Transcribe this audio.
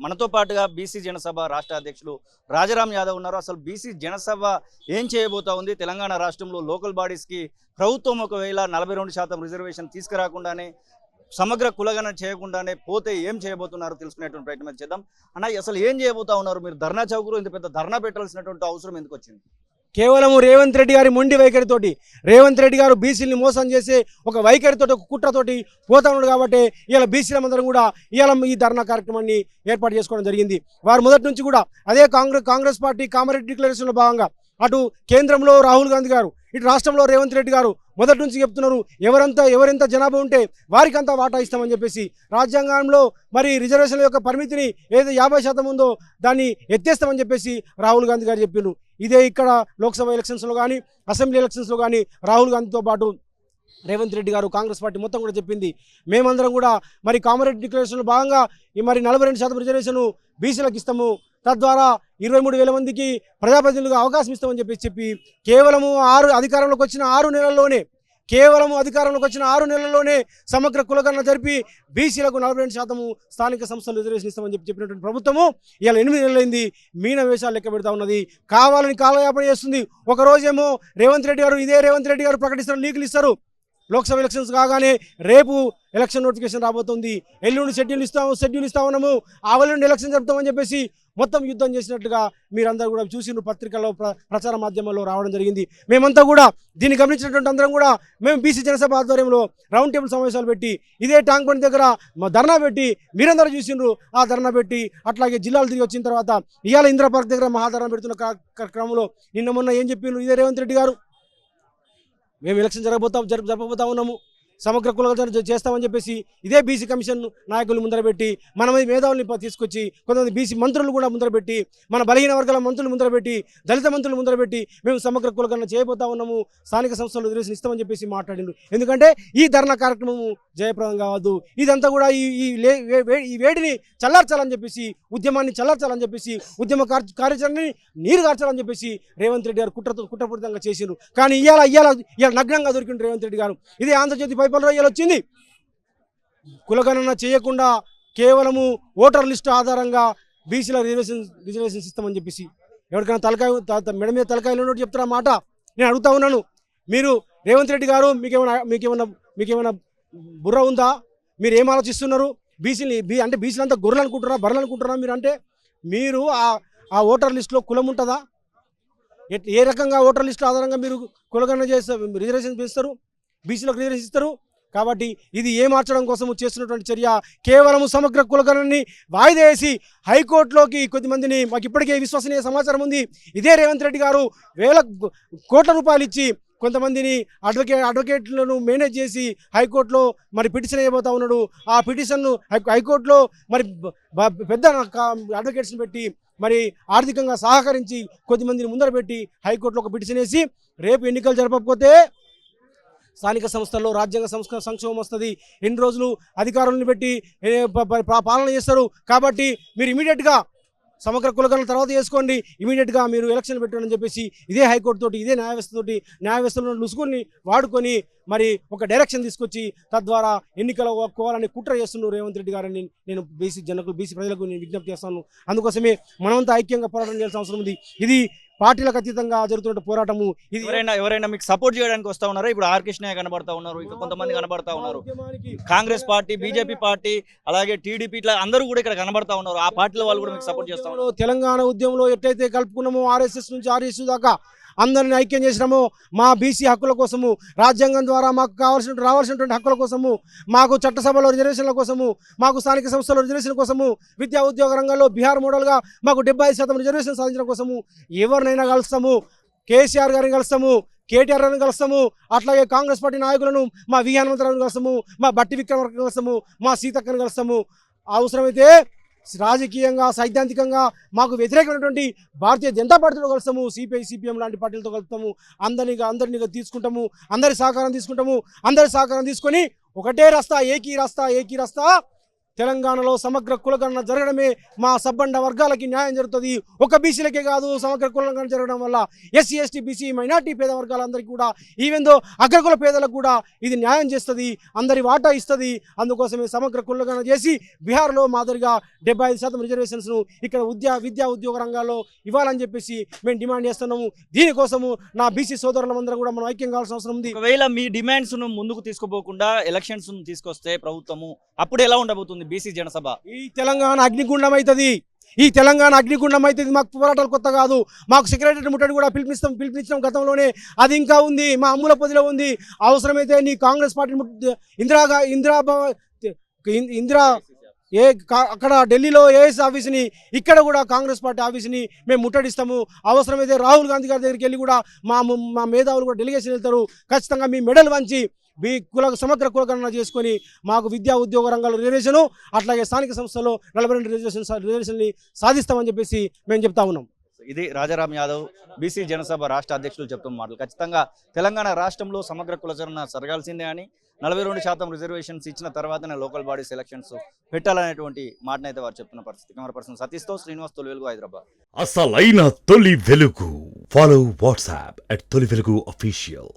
మనతో పాటుగా బీసీ జనసభ రాష్ట్ర అధ్యక్షులు రాజారాం యాదవ్ ఉన్నారు. అసలు బీసీ జనసభ ఏం చేయబోతా ఉంది? తెలంగాణ రాష్ట్రంలో లోకల్ బాడీస్కి ప్రభుత్వం ఒకవేళ 42% రిజర్వేషన్ తీసుకురాకుండానే సమగ్ర కులగణన చేయకుండానే పోతే ఏం చేయబోతున్నారు తెలుసుకునేటువంటి ప్రయత్నం చేద్దాం. అన్న, అసలు ఏం చేయబోతా ఉన్నారు? మీరు ధర్నా చౌకలో ఇంత పెద్ద ధర్నా పెట్టాల్సినటువంటి అవసరం ఎందుకు వచ్చింది? కేవలం రేవంత్ రెడ్డి గారి మొండి వైఖరితోటి, రేవంత్ రెడ్డి గారు బీసీని మోసం చేసే ఒక వైఖరితోటి, ఒక కుట్రతోటి పోతా ఉన్నాడు కాబట్టి ఇలా బీసీలందరం కూడా ఇవాళ ఈ ధర్నా కార్యక్రమాన్ని ఏర్పాటు చేసుకోవడం జరిగింది. వారు మొదటి నుంచి కూడా అదే కాంగ్రెస్ పార్టీ కామారెడ్డి డిక్లరేషన్లో భాగంగా అటు కేంద్రంలో రాహుల్ గాంధీ గారు, ఇటు రాష్ట్రంలో రేవంత్ రెడ్డి గారు మొదటి నుంచి చెప్తున్నారు, ఎవరెంత జనాభా ఉంటే వారికంతా వాటా ఇస్తామని చెప్పేసి. రాజ్యాంగంలో మరి రిజర్వేషన్ల యొక్క పరిమితిని ఏదో 50% ఉందో దాన్ని ఎత్తేస్తామని చెప్పేసి రాహుల్ గాంధీ గారు చెప్పారు. ఇదే ఇక్కడ లోక్సభ ఎలక్షన్స్లో కానీ అసెంబ్లీ ఎలక్షన్స్లో కానీ రాహుల్ గాంధీతో పాటు రేవంత్ రెడ్డి గారు కాంగ్రెస్ పార్టీ మొత్తం కూడా చెప్పింది. మేమందరం కూడా మరి కామారెడ్డి డిక్లరేషన్లో భాగంగా మరి 42% రిజర్వేషన్ బీసీలకు ఇస్తాము, తద్వారా 23,000 మందికి ప్రజాప్రతినిధులుగా అవకాశం ఇస్తామని చెప్పి కేవలము అధికారంలోకి వచ్చిన 6 నెలల్లోనే సమగ్ర కులగణన జరిపి బీసీలకు 42% స్థానిక సంస్థలు రిజర్వేషన్ ఇస్తామని చెప్పినటువంటి ప్రభుత్వము ఇవాళ 8 నెలలైంది మీన వేషాలు లెక్క పెడతా ఉన్నది. కావాలని కాలయాపన చేస్తుంది. ఒకరోజేమో రేవంత్ రెడ్డి గారు ప్రకటిస్తున్న లీకులు ఇస్తారు. లోక్సభ ఎలక్షన్స్ కాగానే రేపు ఎలక్షన్ నోటిఫికేషన్ రాబోతుంది, ఎల్లుండి షెడ్యూల్ ఇస్తా ఉన్నాము, ఆవెల్లుండి ఎలక్షన్ జరుపుతామని చెప్పేసి మొత్తం యుద్ధం చేసినట్టుగా మీరందరూ కూడా చూసి పత్రికల్లో ప్రచార మాధ్యమాల్లో రావడం జరిగింది. మేమంతా కూడా దీన్ని గమనించినటువంటి అందరం కూడా మేము బీసీ జనసభ ఆధ్వర్యంలో రౌండ్ టేబుల్ సమావేశాలు పెట్టి ఇదే ట్యాంక్ బండ్ దగ్గర ధర్నా పెట్టి మీరందరూ చూసిండ్రు. ఆ ధర్నా పెట్టి అట్లాగే జిల్లాలు తిరిగి వచ్చిన తర్వాత ఇవాళ ఇందిరా పార్క్ దగ్గర మహాధర్నా పెడుతున్న క్రమంలో నిన్న మొన్న ఏం చెప్పిండ్రు ఇదే రేవంత్ రెడ్డి గారు, మేము ఎలక్షన్ జరపబోతా ఉన్నాము, సమగ్ర కులగణన చేస్తామని చెప్పేసి ఇదే బీసీ కమిషన్ నాయకులు ముందర పెట్టి, మన మేధావుల్ని తీసుకొచ్చి కొంతమంది బీసీ మంత్రులు కూడా ముందర పెట్టి, మన బలహీన వర్గాల మంత్రులు ముందర పెట్టి, దళిత మంత్రులు ముందర పెట్టి మేము సమగ్ర కులగణన చేయబోతా ఉన్నాము, స్థానిక సంస్థలు రిజర్వేషన్ ఇస్తామని చెప్పేసి మాట్లాడిండు. ఎందుకంటే ఈ ధర్నా కార్యక్రమము జయప్రదం కావద్దు, ఇదంతా కూడా ఈ వేడిని చల్లార్చాలని చెప్పేసి, ఉద్యమాన్ని చల్లార్చాలని చెప్పేసి, ఉద్యమ కార్యాచరణని నీరు కార్చాలని చెప్పేసి రేవంత్ రెడ్డి గారు కుట్రపూరితంగా చేసిండ్రు. కానీ ఇవాళ నగ్నంగా దొరికిండు రేవంత్ రెడ్డి గారు. ఇదే ఆంధ్రజ్యోతి పేపర్లో ఇవాళ వచ్చింది, కులగణన చేయకుండా కేవలము ఓటర్ లిస్టు ఆధారంగా బీసీల రిజర్వేషన్ ఇస్తామని చెప్పేసి. ఎవరికైనా మెడ మీద తలకాయలు ఉన్నట్టు చెప్తారా మాట? నేను అడుగుతా ఉన్నాను, మీరు రేవంత్ రెడ్డి గారు మీకేమైనా బుర్ర ఉందా? మీరు ఏం ఆలోచిస్తున్నారు? అంటే బీసీలంతా గొర్రెలు అనుకుంటున్నారా, బర్రెలు అనుకుంటున్నారా? మీరు ఆ ఓటర్ లిస్టులో కులం ఉంటుందా? ఏ రకంగా ఓటర్ లిస్టు ఆధారంగా మీరు కులగణన చేస్తారు, రిజర్వేషన్ పెంచుతారు, బీసీలకు రిజర్వేషన్ ఇస్తారు? కాబట్టి ఇది ఏ మార్చడం కోసం చేస్తున్నటువంటి చర్య కేవలం సమగ్ర కులగణనని వాయిదా వేసి హైకోర్టులోకి కొద్దిమందిని, మాకు ఇప్పటికే విశ్వసనీయ సమాచారం ఉంది, ఇదే రేవంత్ రెడ్డి గారు వేల కోట్ల రూపాయలు ఇచ్చి కొంతమందిని అడ్వకేట్లను మేనేజ్ చేసి హైకోర్టులో మరి పిటిషన్ వేయబోతా ఉన్నాడు. ఆ పిటిషన్ను హైకోర్టులో మరి పెద్ద అడ్వకేట్స్ని పెట్టి మరి ఆర్థికంగా సహకరించి కొద్దిమందిని ముందర పెట్టి హైకోర్టులో ఒక పిటిషన్ వేసి రేపు ఎన్నికలు జరపకపోతే స్థానిక సంస్థల్లో రాజ్యాంగ సంక్షోభం వస్తుంది, ఎన్ని రోజులు అధికారులను పెట్టి పాలన చేస్తారు. కాబట్టి మీరు ఇమీడియట్గా సమగ్ర కులగణన తర్వాత చేసుకోండి, ఇమీడియట్గా మీరు ఎలక్షన్ పెట్టండి అని చెప్పేసి ఇదే హైకోర్టు తోటి, ఇదే న్యాయవ్యవస్థలో లుసుకుని వాడుకొని మరి ఒక డైరెక్షన్ తీసుకొచ్చి తద్వారా ఎన్నికలు ఒప్పుకోవాలని కుట్ర చేస్తున్నారు రేవంత్ రెడ్డి గారని నేను బీసీ ప్రజలకు నేను విజ్ఞప్తి చేస్తాను. అందుకోసమే మనమంతా ఐక్యంగా పోరాటం చేయాల్సిన అవసరం ఉంది. ఇది పార్టీలకు అతీతంగా జరుగుతున్న పోరాటము. ఇది ఎవరైనా మీకు సపోర్ట్ చేయడానికి వస్తా ఉన్నారు? ఇప్పుడు ఆర్ కృష్ణయ్య కనబడతా ఉన్నారు, ఇంకా కొంతమంది కనబడతా ఉన్నారు, కాంగ్రెస్ పార్టీ, బీజేపీ పార్టీ, అలాగే టీడీపీ, ఇట్లా అందరూ కూడా ఇక్కడ కనబడతా ఉన్నారు. ఆ పార్టీల వాళ్ళు కూడా మీకు సపోర్ట్ చేస్తా ఉన్నారు. తెలంగాణ ఉద్యమంలో ఎట్లయితే కలుపుకున్నామో ఆర్ఎస్ఎస్ నుంచి ఆర్ఎస్ దాకా అందరిని ఐక్యం చేసినామో, మా బీసీ హక్కుల కోసము, రాజ్యాంగం ద్వారా మాకు రావాల్సినటువంటి హక్కుల కోసము, మాకు చట్టసభలో రిజర్వేషన్ల కోసము, మాకు స్థానిక సంస్థల రిజర్వేషన్ కోసము, విద్యా ఉద్యోగ రంగంలో బీహార్ మోడల్గా మాకు 75% రిజర్వేషన్ సాధించడం కోసము ఎవరినైనా కలుస్తాము. కేసీఆర్ గారిని కలుస్తాము, కేటీఆర్ గారిని కలుస్తాము, అట్లాగే కాంగ్రెస్ పార్టీ నాయకులను, మా వి హనుమంతరావుని కలుస్తాము, మా బట్టి విక్రమార్కని కలుస్తాము, మా సీతక్కని కలుస్తాము. అవసరమైతే రాజకీయంగా సైద్ధాంతికంగా మాకు వ్యతిరేకమైనటువంటి భారతీయ జనతా పార్టీతో కలుస్తాము, సిపిఐ సిపిఎం లాంటి పార్టీలతో కలుపుతాము, అందరినీ తీసుకుంటాము, అందరి సహకారం తీసుకొని ఒకటే రాస్తా ఏకీ రాస్తా తెలంగాణలో సమగ్ర కులగణన జరగడమే మా సబ్బండ వర్గాలకి న్యాయం జరుగుతుంది. ఒక బీసీలకే కాదు, సమగ్ర కులగణన జరగడం వల్ల ఎస్సీ ఎస్టీ బీసీ మైనార్టీ పేద వర్గాలందరికీ కూడా, ఈవెందో అగ్రకుల పేదలకు కూడా ఇది న్యాయం చేస్తుంది, అందరి వాటా ఇస్తుంది. అందుకోసమే సమగ్ర కులగణన చేసి బీహార్లో మాదిరిగా 75% రిజర్వేషన్స్ను ఇక్కడ విద్యా ఉద్యోగ రంగాల్లో ఇవ్వాలని చెప్పేసి మేము డిమాండ్ చేస్తున్నాము. దీనికోసము నా బీసీ సోదరులందరూ కూడా మనం ఐక్యం కావాల్సిన అవసరం ఉంది. ఒకవేళ మీ డిమాండ్స్ ను ముందుకు తీసుకుపోకుండా ఎలక్షన్స్ తీసుకొస్తే ప్రభుత్వము అప్పుడు ఎలా ఉండబోతుంది బీసీ జనసభ? ఈ తెలంగాణ అగ్నిగుండం అవుతుంది. ఈ తెలంగాణ అగ్నిగుండం అవుతుంది. మాకు పోరాటాలు కొత్త కాదు. మాకు సెక్రటరీ ముట్టడి కూడా పిలిపించడం గతంలోనే, అది ఇంకా ఉంది, మా అమ్ముల పొదిలో ఉంది. అవసరమైతే నీ కాంగ్రెస్ పార్టీ అక్కడ ఢిల్లీలో ఏఎస్ ఆఫీస్ని, ఇక్కడ కూడా కాంగ్రెస్ పార్టీ ఆఫీస్ని మేము ముట్టడిస్తాము. అవసరమైతే రాహుల్ గాంధీ గారి దగ్గరికి వెళ్ళి కూడా మా మేధావులు కూడా డెలిగేషన్ వెళ్తారు. ఖచ్చితంగా మీ మెడల్ వంచి సమగ్ర కులగణన చేసుకొని మాకు విద్యా ఉద్యోగ రంగాల్లో రిజర్వేషను, అట్లాగే స్థానిక సంస్థల్లో 42 రిజర్వేషన్ని సాధిస్తామని చెప్పేసి మేము చెప్తా ఉన్నాం. ఇది రాజారాం యాదవ్ బీసీ జనసభ రాష్ట్ర అధ్యక్షులు చెప్తున్న మాటలు. ఖచ్చితంగా తెలంగాణ రాష్ట్రంలో సమగ్ర కులగణన జరగాల్సిందే అని, 42% రిజర్వేషన్స్ ఇచ్చిన తర్వాతనే లోకల్ బాడీస్ ఎలక్షన్స్ పెట్టాలనేటువంటి మాటనైతే వారు చెప్తున్న పరిస్థితి. కెమెరా పర్సన్ సతీష్తో శ్రీనివాస్, తొలి వెలుగు, హైదరాబాద్. అసలైన తొలి వెలుగు. ఫాలో వాట్సాప్ @తొలి వెలుగు అఫీషియల్.